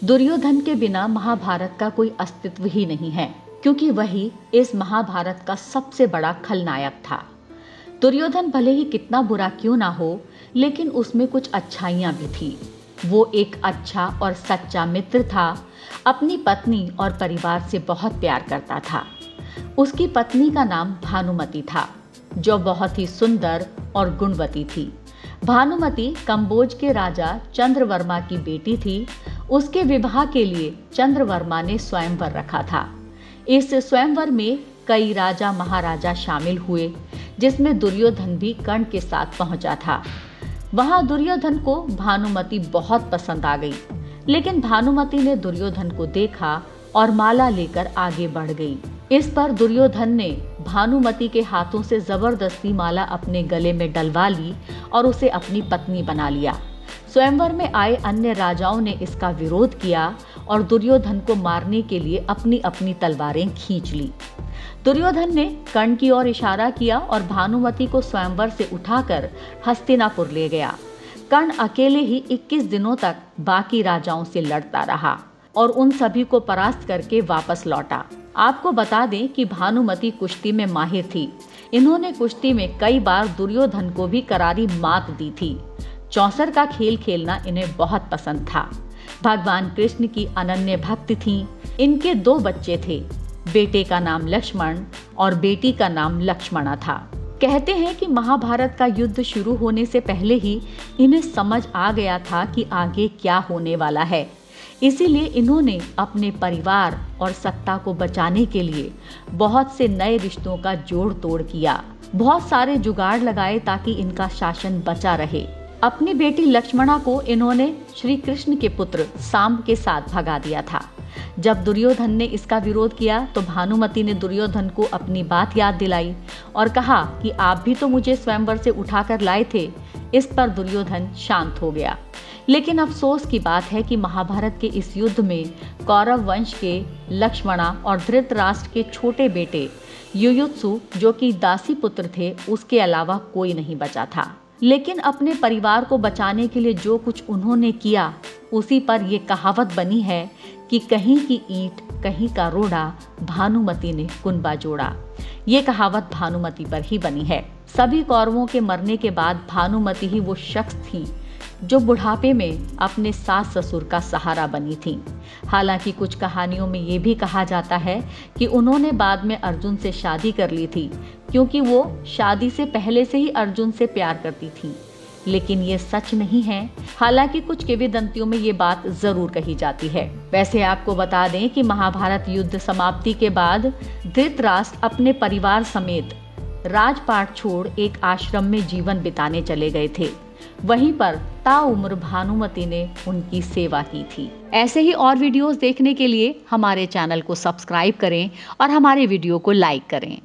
दुर्योधन के बिना महाभारत का कोई अस्तित्व ही नहीं है, क्योंकि वही इस महाभारत का सबसे बड़ा खलनायक था। दुर्योधन भले ही कितना बुरा क्यों ना हो, लेकिन उसमें कुछ अच्छाइयां भी थी। वो एक अच्छा और सच्चा मित्र था। अपनी पत्नी और परिवार से बहुत प्यार करता था। उसकी पत्नी का नाम भानुमति था, जो बहुत ही सुंदर और गुणवती थी। भानुमति कंबोज के राजा चंद्रवर्मा की बेटी थी। उसके विवाह के लिए चंद्रवर्मा ने स्वयंवर रखा था। इस स्वयंवर में कई राजा महाराजा शामिल हुए, जिसमें दुर्योधन भी कर्ण के साथ पहुंचा था। वहां दुर्योधन को भानुमति बहुत पसंद आ गई, लेकिन भानुमति ने दुर्योधन को देखा और माला लेकर आगे बढ़ गई। इस पर दुर्योधन ने भानुमति के हाथों से जबरदस्ती माला अपने गले में डलवा ली और उसे अपनी पत्नी बना लिया। स्वयंवर में आए अन्य राजाओं ने इसका विरोध किया और दुर्योधन को मारने के लिए अपनी अपनी तलवारें खींच ली। दुर्योधन ने कर्ण की ओर इशारा किया और भानुमति को स्वयंवर से उठाकर हस्तिनापुर ले गया। कर्ण अकेले ही 21 दिनों तक बाकी राजाओं से लड़ता रहा और उन सभी को परास्त करके वापस लौटा। आपको बता दें कि भानुमति कुश्ती में माहिर थी। इन्होंने कुश्ती में कई बार दुर्योधन को भी करारी मात दी थी। चौसर का खेल खेलना इन्हें बहुत पसंद था। भगवान कृष्ण की अनन्य भक्त थीं। इनके 2 बच्चे थे। बेटे का नाम लक्ष्मण और बेटी का नाम लक्ष्मणा था। कहते हैं कि महाभारत का युद्ध शुरू होने से पहले ही इन्हें समझ आ गया था कि आगे क्या होने वाला है। इसीलिए इन्होंने अपने परिवार और सत्ता को बचाने के लिए बहुत से नए रिश्तों का जोड़ तोड़ किया। बहुत सारे जुगाड़ लगाए ताकि इनका शासन बचा रहे। अपनी बेटी लक्ष्मणा को इन्होंने श्री कृष्ण के पुत्र सांब के साथ भगा दिया था। जब दुर्योधन ने इसका विरोध किया तो भानुमति ने दुर्योधन को अपनी बात याद दिलाई और कहा कि आप भी तो मुझे स्वयंवर से उठाकर लाए थे। इस पर दुर्योधन शांत हो गया। लेकिन अफसोस की बात है कि महाभारत के इस युद्ध में कौरव वंश के लक्ष्मणा और धृतराष्ट्र के छोटे बेटे युयुत्सु, जो कि दासी पुत्र थे, उसके अलावा कोई नहीं बचा था। लेकिन अपने परिवार को बचाने के लिए जो कुछ उन्होंने किया, उसी पर यह कहावत बनी है कि कहीं की ईंट कहीं का रोड़ा, भानुमति ने कुनबा जोड़ा। ये कहावत भानुमति पर ही बनी है। सभी कौरवों के मरने के बाद भानुमति ही वो शख्स थी जो बुढ़ापे में अपने सास ससुर का सहारा बनी थी। हालांकि कुछ कहानियों में ये भी कहा जाता है कि उन्होंने बाद में अर्जुन से शादी कर ली थी, क्योंकि वो शादी से पहले से ही अर्जुन से प्यार करती थी। लेकिन ये सच नहीं है। हालांकि कुछ किंवदंतियों में ये बात जरूर कही जाती है। वैसे आपको बता दें कि महाभारत युद्ध समाप्ति के बाद धृतराष्ट्र अपने परिवार समेत राजपाट छोड़ एक आश्रम में जीवन बिताने चले गए थे। वहीं पर ताउम्र भानुमति ने उनकी सेवा की थी। ऐसे ही और वीडियोस देखने के लिए हमारे चैनल को सब्सक्राइब करें और हमारे वीडियो को लाइक करें।